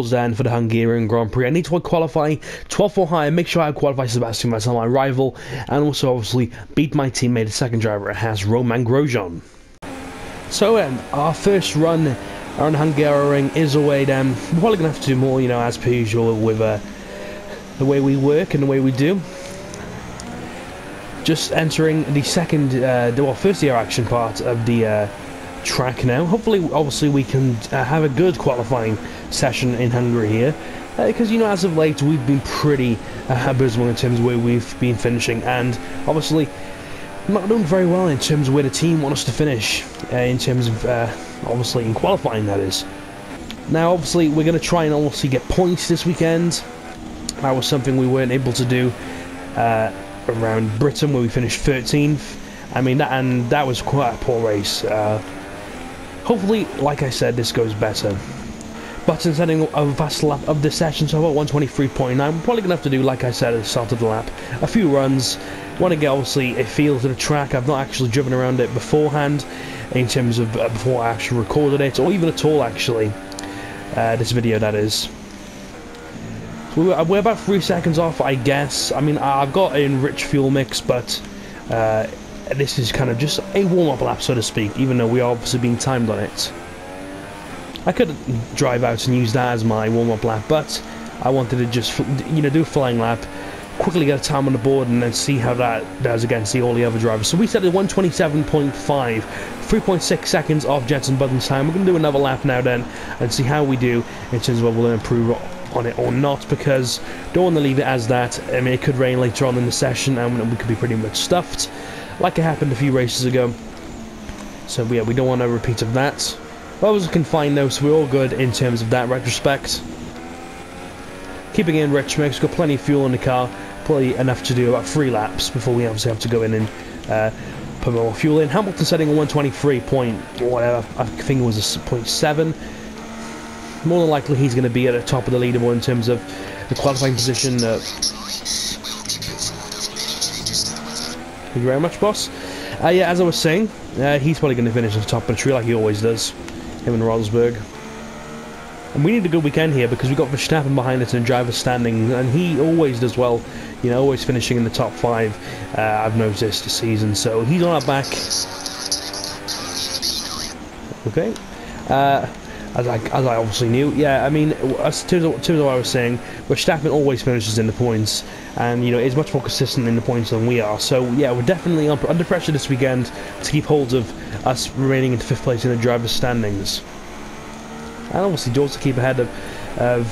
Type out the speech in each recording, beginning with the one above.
then for the Hungarian Grand Prix. I need to qualify 12th or higher, make sure I qualify Sebastian Vettel, my rival, and also obviously beat my teammate, the second driver it has, Roman Grosjean. So our first run around Hungary is away then. We're probably going to have to do more, you know, as per usual with the way we work and the way we do. Just entering the second, first year action part of the track now. Hopefully, obviously, we can have a good qualifying session in Hungary here, because you know, as of late, we've been pretty abysmal in terms of where we've been finishing, and obviously not doing very well in terms of where the team want us to finish, in terms of obviously in qualifying, that is. Now, obviously, we're going to try and obviously get points this weekend. That was something we weren't able to do around Britain, where we finished 13th. I mean, that was quite a poor race. Hopefully, like I said, this goes better. But in setting a fast lap of this session, so about 123.9, we're probably going to have to do, like I said at the start of the lap, a few runs. Want to get, obviously, a feel to the track. I've not actually driven around it beforehand, in terms of before I actually recorded it, or even at all, actually. This video, that is. We're about 3 seconds off, I guess. I mean, I've got an enriched fuel mix, but this is kind of just a warm-up lap, so to speak, even though we are obviously being timed on it. I could drive out and use that as my warm-up lap, but I wanted to just, you know, do a flying lap, quickly get a time on the board, and then see how that does against all the other drivers. So we set at 127.5, 3.6 seconds off Jenson Button's time. We're going to do another lap now then, and see how we do in terms of whether we'll improve on it or not, because don't want to leave it as that. I mean, it could rain later on in the session, and we could be pretty much stuffed, like it happened a few races ago. So yeah, we don't want a repeat of that. Well, I was confined though, so we're all good in terms of that retrospect. Keeping in rich mix, got plenty of fuel in the car, probably enough to do about 3 laps before we obviously have to go in and put more fuel in. Hamilton setting a 123 point, whatever, I think it was a 0.7. More than likely he's going to be at the top of the leaderboard in terms of the qualifying position. Thank you very much, boss. Yeah, as I was saying, he's probably going to finish at the top of the tree like he always does, him and Rosberg. And we need a good weekend here because we've got Verstappen behind us in the driver's standing, and he always does well, you know, always finishing in the top 5, I've noticed this season, so he's on our back. Okay. As I obviously knew, yeah, I mean, as to what I was saying, Verstappen always finishes in the points, and, you know, is much more consistent in the points than we are, so, yeah, we're definitely under pressure this weekend to keep hold of us remaining in 5th place in the driver's standings. And obviously, to also keep ahead of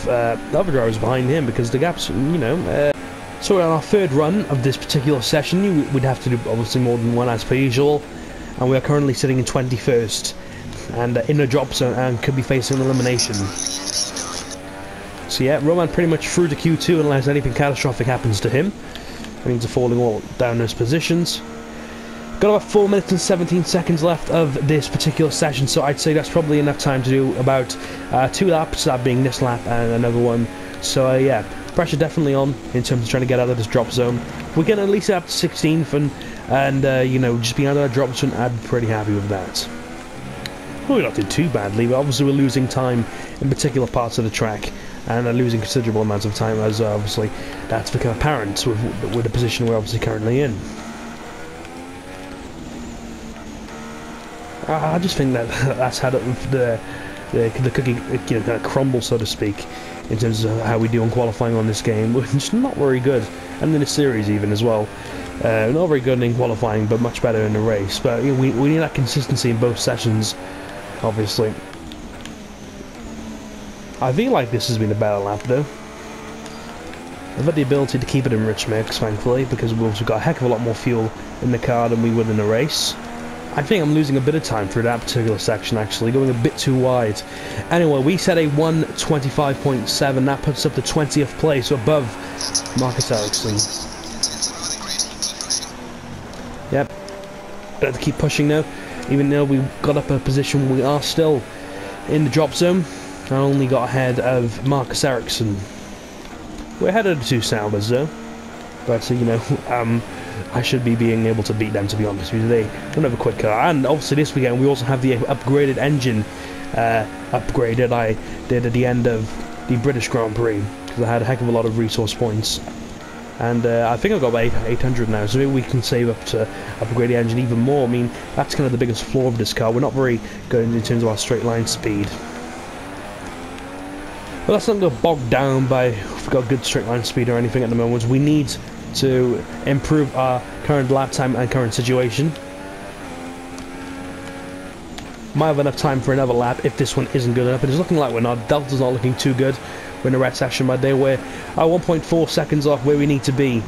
the other drivers behind him, because the gap's, you know... So on our 3rd run of this particular session, we'd have to do, obviously, more than one as per usual, and we are currently sitting in 21st. And in the drop zone, and could be facing elimination. So yeah, Roman pretty much through to Q2 unless anything catastrophic happens to him. That means falling all down those positions. Got about 4 minutes and 17 seconds left of this particular session, so I'd say that's probably enough time to do about 2 laps, that being this lap and another one. So yeah, pressure definitely on in terms of trying to get out of this drop zone. We can at least get up to 16th and you know, just being out of that drop zone, I'd be pretty happy with that. Well, we're not doing too badly, but obviously we're losing time in particular parts of the track, and are losing considerable amounts of time, as obviously that's become apparent with the position we're obviously currently in. I just think that that's how the cookie, you know, kind of crumbles, so to speak, in terms of how we do on qualifying on this game. We're just not very good, and in the series even as well. Not very good in qualifying, but much better in the race. But you know, we need that consistency in both sessions. Obviously, I feel like this has been a better lap though. I've had the ability to keep it in rich mix, thankfully, because we've also got a heck of a lot more fuel in the car than we would in a race. I think I'm losing a bit of time through that particular section, actually, going a bit too wide. Anyway, we set a 125.7, that puts us up to 20th place, above Marcus Ericsson. Yep, better keep pushing now. Even though we got up a position, we are still in the drop zone. I only got ahead of Marcus Ericsson. We're ahead of the 2 Saubers though, but you know, I should be being able to beat them, to be honest, because they don't have a quick car. And obviously this weekend we also have the upgraded engine upgrade that I did at the end of the British Grand Prix, because I had a heck of a lot of resource points. And I think I've got about 800 now, so maybe we can save up to upgrade the engine even more. I mean, that's kind of the biggest flaw of this car. We're not very good in terms of our straight line speed. But let's not go bogged down by if we've got good straight line speed or anything at the moment. We need to improve our current lap time and current situation. Might have enough time for another lap if this one isn't good enough. But it's looking like we're not. Delta's not looking too good. We're in a red session, but we're 1.4 seconds off where we need to be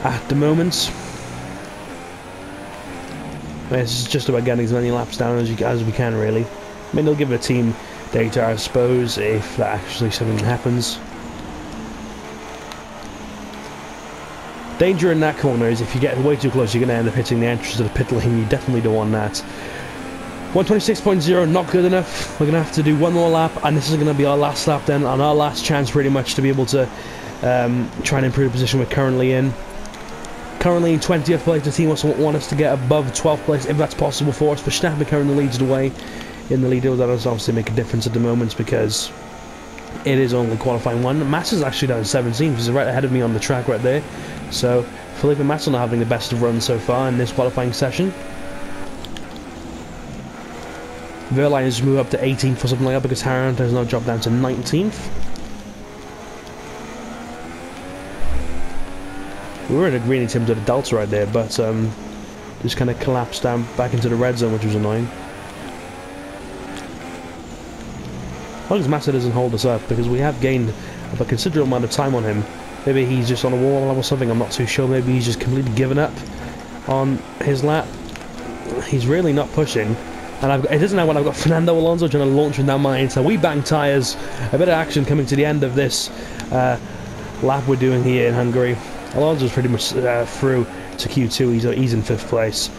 at the moment. This is just about getting as many laps down as we can, really. I mean, they'll give it a team data, I suppose, if that actually something happens. Danger in that corner is if you get way too close, you're going to end up hitting the entrance to the pit lane. You definitely don't want that. 126.0, not good enough. We're going to have to do one more lap, and this is going to be our last lap then, and our last chance pretty much to be able to try and improve the position we're currently in. Currently in 20th place, the team also want us to get above 12th place if that's possible for us. Verstappen currently leads the way in the lead. That does obviously make a difference at the moment because it is only qualifying one. Massa's actually down 17, he's right ahead of me on the track right there. So Felipe Massa not having the best of runs so far in this qualifying session. Verline has moved up to 18th or something like that because Harrington has now dropped down to 19th. We were in a green in terms of the Delta right there, but just kind of collapsed down back into the red zone, which was annoying. As long as Massa doesn't hold us up, because we have gained a considerable amount of time on him. Maybe he's just on a wall or something, I'm not too sure. Maybe he's just completely given up on his lap. He's really not pushing. And it doesn't know when I've got Fernando Alonso trying to launch him down mine. So we bang tyres. A bit of action coming to the end of this lap we're doing here in Hungary. Alonso's pretty much through to Q2. He's in 5th place.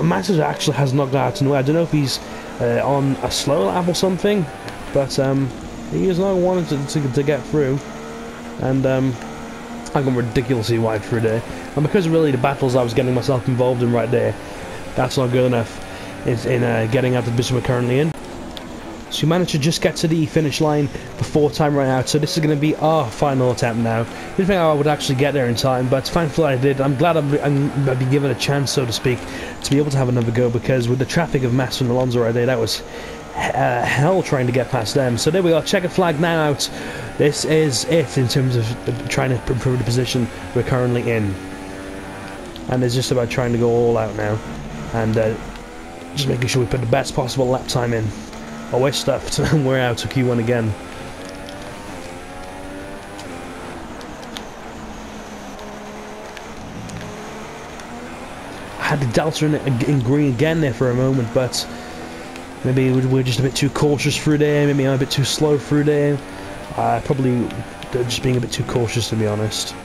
Massa actually has knocked out to nowhere. I don't know if he's on a slow lap or something, but he is not wanting to get through. And I've gone ridiculously wide through there. And because of really the battles I was getting myself involved in right there, that's not good enough in getting out of the position we're currently in. So we managed to just get to the finish line before time ran out, so this is going to be our final attempt now. Didn't think I would actually get there in time, but thankfully I did. I'm glad I've been given a chance, so to speak, to be able to have another go, because with the traffic of Massa and Alonso right there, that was hell trying to get past them. So there we are, checkered flag now out. This is it in terms of trying to improve the position we're currently in. And it's just about trying to go all out now, and just making sure we put the best possible lap time in. Oh, we're stuffed, and we're out of Q1 again. I had the Delta in green again there for a moment, but maybe we're just a bit too cautious through there. Maybe I'm a bit too slow through there. Probably just being a bit too cautious, to be honest.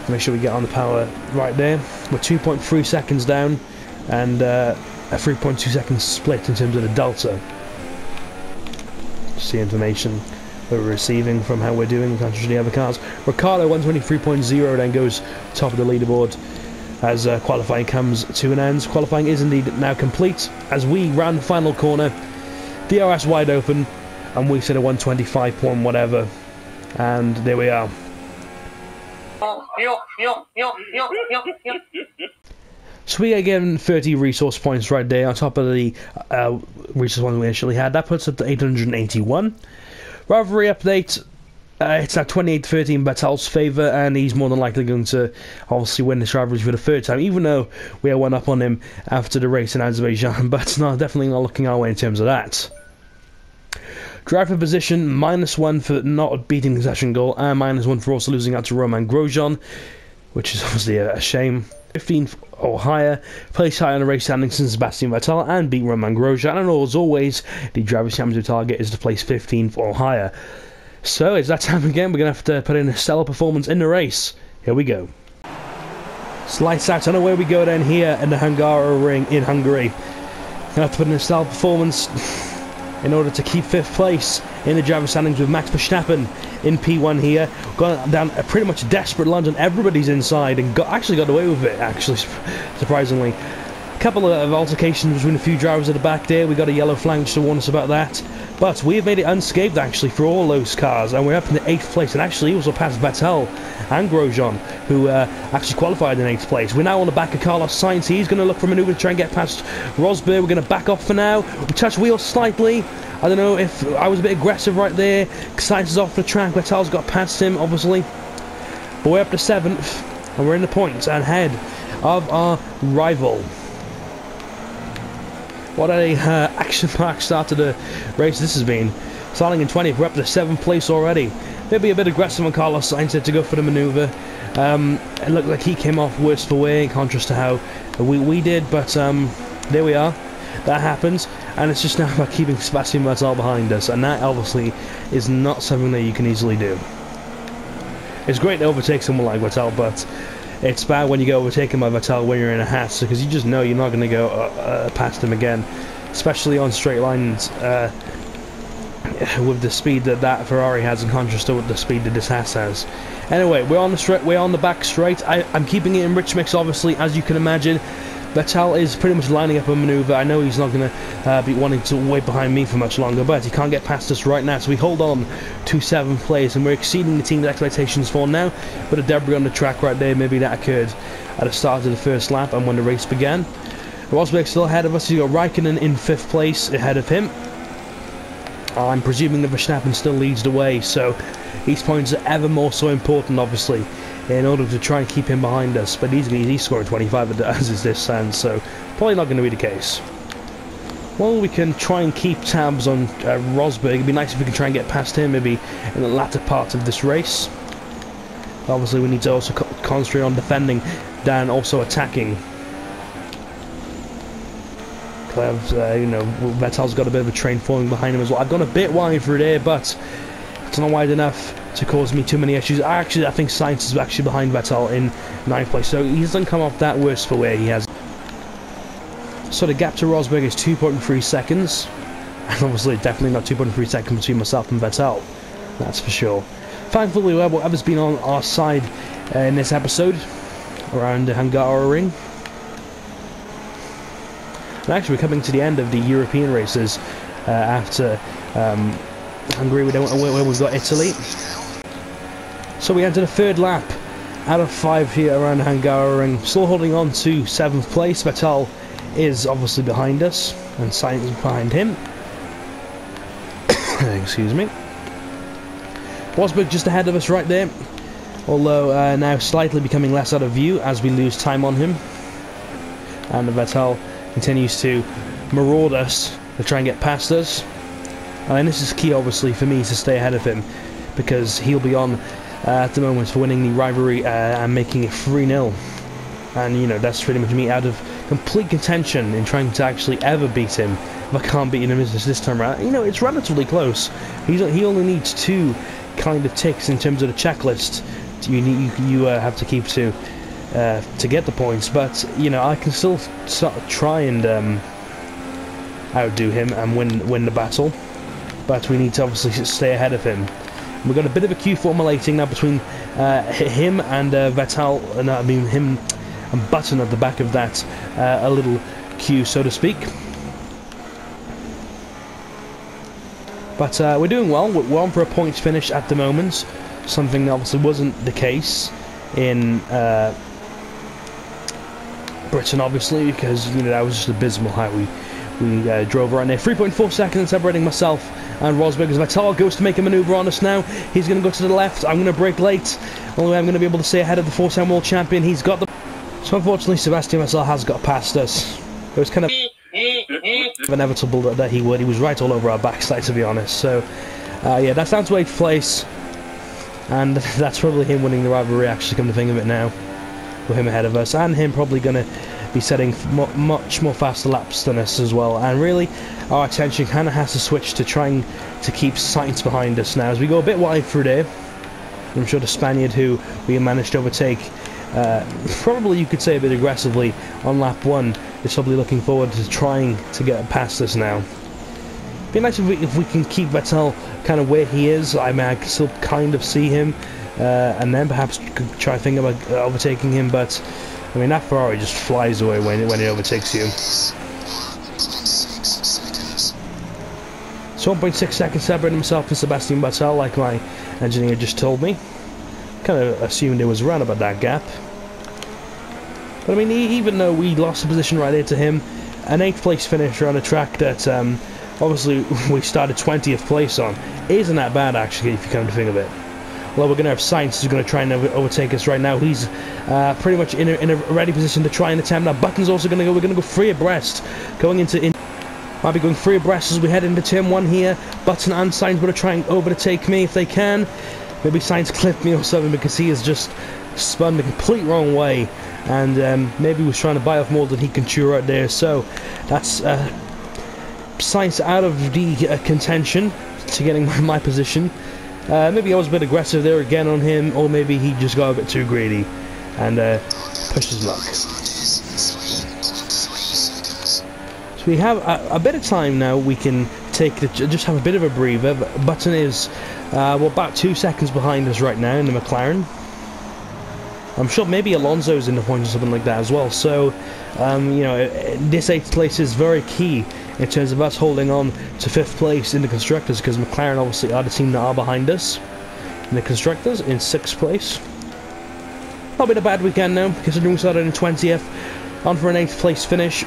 Make sure we get on the power right there. We're 2.3 seconds down, and a 3.2 second split in terms of the Delta. Just the information that we're receiving from how we're doing compared to the other cars. Ricardo 123.0 then goes top of the leaderboard as qualifying comes to an end. Qualifying is indeed now complete as we ran the final corner. DRS wide open, and we set a 125 point whatever, and there we are. So we are given 30 resource points right there on top of the resource points we initially had. That puts us up to 881. Rivalry update, it's at 28-13 in Vettel's favour, and he's more than likely going to obviously win this rivalry for the 3rd time, even though we are one up on him after the race in Azerbaijan, but definitely not looking our way in terms of that. Driver position, -1 for not beating the session goal, and -1 for also losing out to Romain Grosjean, which is obviously a shame. 15th or higher, placed higher on the race standings since Sebastian Vettel, and beat Romain Grosjean, and as always, the Drivers' Championship target is to place 15th or higher. So it's that time again, we're going to have to put in a stellar performance in the race. Here we go. It's lights out, and away we go then here in the Hungaroring in Hungary. Going to have to put in a stellar performance in order to keep 5th place in the driver standings with Max Verstappen in P1 here. Gone down a pretty much desperate lunge, and everybody's inside and actually got away with it, actually, surprisingly. couple of altercations between a few drivers at the back there. We got a yellow flag just to warn us about that. But we've made it unscathed actually for all those cars, and we're up in the 8th place, and actually also past Vettel and Grosjean, who actually qualified in 8th place. We're now on the back of Carlos Sainz. He's going to look for a manoeuvre to try and get past Rosberg. We're going to back off for now. We touch wheels slightly. I don't know if I was a bit aggressive right there. Sainz is off the track. Vettel's got past him, obviously. But we're up to 7th, and we're in the points and ahead of our rival. What a action-packed start to the race this has been. Starting in 20th, we're up to 7th place already. Maybe a bit aggressive on Carlos Sainz to go for the manoeuvre. It looked like he came off worse for wear in contrast to how we did, but there we are. That happens, and it's just now about keeping Sebastian Vettel behind us, and that obviously is not something that you can easily do. It's great to overtake someone like Vettel, but it's bad when you get overtaken by Vettel when you're in a Haas, because you just know you're not going to go past him again, especially on straight lines with the speed that Ferrari has in contrast to the speed that this Haas has. Anyway, we're on the back straight. I'm keeping it in rich mix, obviously, as you can imagine. Vettel is pretty much lining up a manoeuvre. I know he's not going to be wanting to wait behind me for much longer, but he can't get past us right now, so we hold on to 7th place, and we're exceeding the team's expectations for now. But a debris on the track right there, maybe that occurred at the start of the first lap and when the race began. Rosberg's still ahead of us. You've got Raikkonen in 5th place ahead of him. I'm presuming that Verstappen still leads the way, so these points are ever more so important, obviously, in order to try and keep him behind us. But he's scoring 25 as is this stands, so probably not going to be the case. Well, we can try and keep tabs on Rosberg. It'd be nice if we can try and get past him, maybe in the latter part of this race. Obviously, we need to also concentrate on defending than also attacking. You know, Vettel's got a bit of a train falling behind him as well. I've gone a bit wide through there, but it's not wide enough to cause me too many issues. I think Sainz is actually behind Vettel in 9th place, so he doesn't come off that worse for where he has. So the gap to Rosberg is 2.3 seconds, and obviously definitely not 2.3 seconds between myself and Vettel, that's for sure. Thankfully, whatever's been on our side in this episode around the Hungary. And actually, we're coming to the end of the European races after Hungary. We've got Italy. So we enter the 3rd lap out of 5 here around the Hungary. Still holding on to 7th place. Vettel is obviously behind us, and Sainz is behind him. Excuse me. Rosberg just ahead of us right there, although now slightly becoming less out of view as we lose time on him. And Vettel continues to maraud us to try and get past us. And this is key, obviously, for me to stay ahead of him, because he'll be on at the moment for winning the rivalry and making it 3-0. And, you know, that's pretty much me out of complete contention in trying to actually ever beat him. If I can't beat him this time around, you know, it's relatively close. He only needs 2 kind of ticks in terms of the checklist you have to keep to get the points. But, you know, I can still sort of try and outdo him and win the battle. But we need to obviously stay ahead of him. We've got a bit of a queue formulating now between him and Vettel, and I mean him and Button at the back of that a little queue, so to speak. But we're doing well. We're on for a points finish at the moment, something that obviously wasn't the case in Britain, obviously, because, you know, that was just abysmal how we drove around there. 3.4 seconds separating myself and Rosberg as Vettel goes to make a manoeuvre on us now. He's going to go to the left. I'm going to brake late. Only way I'm going to be able to stay ahead of the 4-time world champion. He's got the... So unfortunately, Sebastian Vettel has got past us. It was kind of inevitable that he would. He was right all over our backside, to be honest. So, yeah, that's down to 8th place. And that's probably him winning the rivalry, actually, come to think of it now. With him ahead of us. And him probably going to be setting much more faster laps than us as well. And really, our attention kind of has to switch to trying to keep Sainz behind us now. As we go a bit wide through there. I'm sure the Spaniard who we managed to overtake, probably you could say a bit aggressively on lap 1, is probably looking forward to trying to get past us now. It'd be nice if we can keep Vettel kind of where he is. I mean, I can still kind of see him, and then perhaps try to think about overtaking him, but I mean, that Ferrari just flies away when it overtakes you. So 1.6 seconds separating himself from Sebastian Vettel, like my engineer just told me. Kind of assumed it was around about that gap. But I mean, even though we lost the position right there to him, an 8th place finish on a track that obviously we started 20th place on isn't that bad, actually, if you come to think of it. Well, we're going to have Sainz who's going to try and overtake us right now. He's pretty much in a ready position to try and attempt. Now Button's also going to go. We're going to go 3 abreast, going into. Might be going 3 abreast as we head into turn 1 here. Button and Sainz going to try and overtake me if they can. Maybe Sainz clipped me or something because he has just spun the complete wrong way, and maybe was trying to bite off more than he can chew right there. So that's Sainz out of the contention to getting my position. Maybe I was a bit aggressive there again on him, or maybe he just got a bit too greedy and pushed his luck. So we have a bit of time now. We can just have a bit of a breather. Button is well, about 2 seconds behind us right now in the McLaren. I'm sure maybe Alonso's in the points or something like that as well. So you know, this 8th place is very key in terms of us holding on to 5th place in the constructors, because McLaren obviously are the team that are behind us in the constructors in 6th place. Not been a bad weekend now, considering we started in 20th, on for an 8th place finish.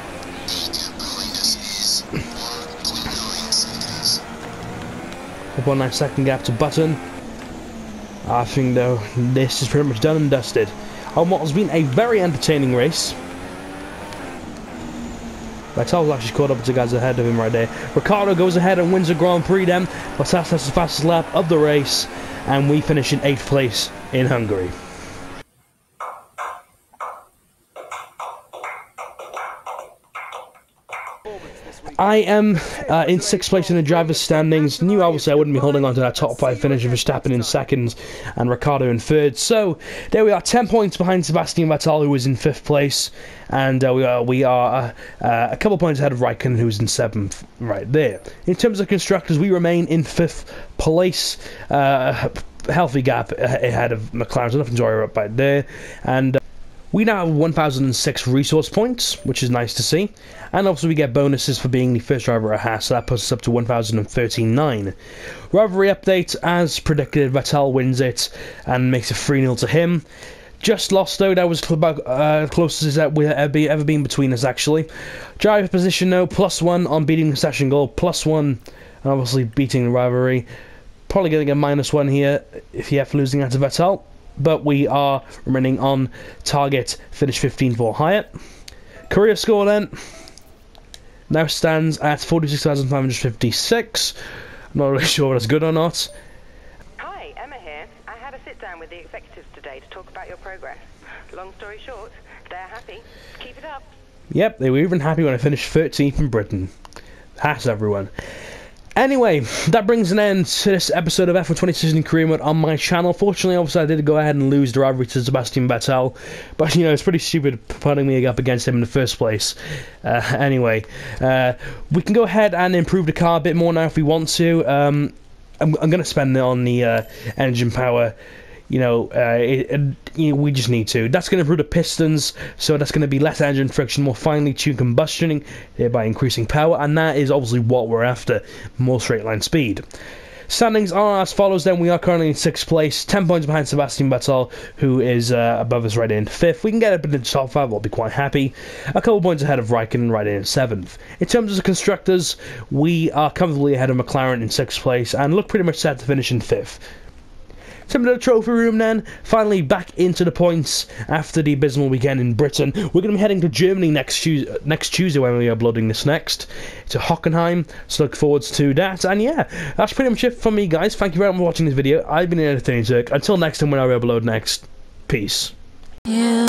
1.9 second gap to Button. I think though this is pretty much done and dusted on what has been a very entertaining race. Vettel's actually caught up with the guys ahead of him right there. Ricciardo goes ahead and wins the Grand Prix then. Bottas has the fastest lap of the race, and we finish in 8th place in Hungary. I am in 6th place in the driver's standings. Knew obviously I wouldn't be holding on to that top 5 finish of Verstappen in 2nd and Ricciardo in 3rd. So there we are, 10 points behind Sebastian Vettel, who was in 5th place, and we are a couple points ahead of Raikkonen, who was in 7th right there. In terms of constructors, we remain in 5th place. Healthy gap ahead of McLaren, so nothing to worry about right there. And we now have 1,006 resource points, which is nice to see. And obviously we get bonuses for being the first driver at Haas, so that puts us up to 1,039. Rivalry update, as predicted, Vettel wins it and makes it 3-0 to him. Just lost though, that was about closest that we've ever been between us actually. Driver position though, +1 on beating the session goal, +1 and obviously beating the rivalry. Probably getting a -1 here if you have losing out to Vettel. But we are remaining on target, finish 15th or higher. Career score then now stands at 46,556. I'm not really sure if that's good or not. Hi, Emma here. I had a sit down with the executives today to talk about your progress. Long story short, they're happy. Keep it up. Yep, they were even happy when I finished 13th in Britain. Haas everyone. Anyway, that brings an end to this episode of F1 26 in Career Mode on my channel. Fortunately, obviously, I did go ahead and lose the rivalry to Sebastian Vettel, but, you know, it's pretty stupid putting me up against him in the first place. Anyway, we can go ahead and improve the car a bit more now if we want to. I'm going to spend it on the engine power. You know, we just need to. That's going to improve the pistons, so that's going to be less engine friction, more finely tuned combustioning, thereby increasing power, and that is obviously what we're after, more straight line speed. Standings are as follows then. We are currently in 6th place, 10 points behind Sebastian Vettel, who is above us right in 5th. We can get up into the top 5, I'll be quite happy. A couple points ahead of Raikkonen right in 7th. In terms of the constructors, we are comfortably ahead of McLaren in 6th place, and look pretty much set to finish in 5th. Some of the trophy room then, finally back into the points after the abysmal weekend in Britain. We're going to be heading to Germany next Tuesday when we are uploading this next, to Hockenheim, so look forward to that. And yeah, that's pretty much it from me, guys. Thank you very much for watching this video. I've been Entertaining Turk. Until next time when I upload next, peace. Yeah.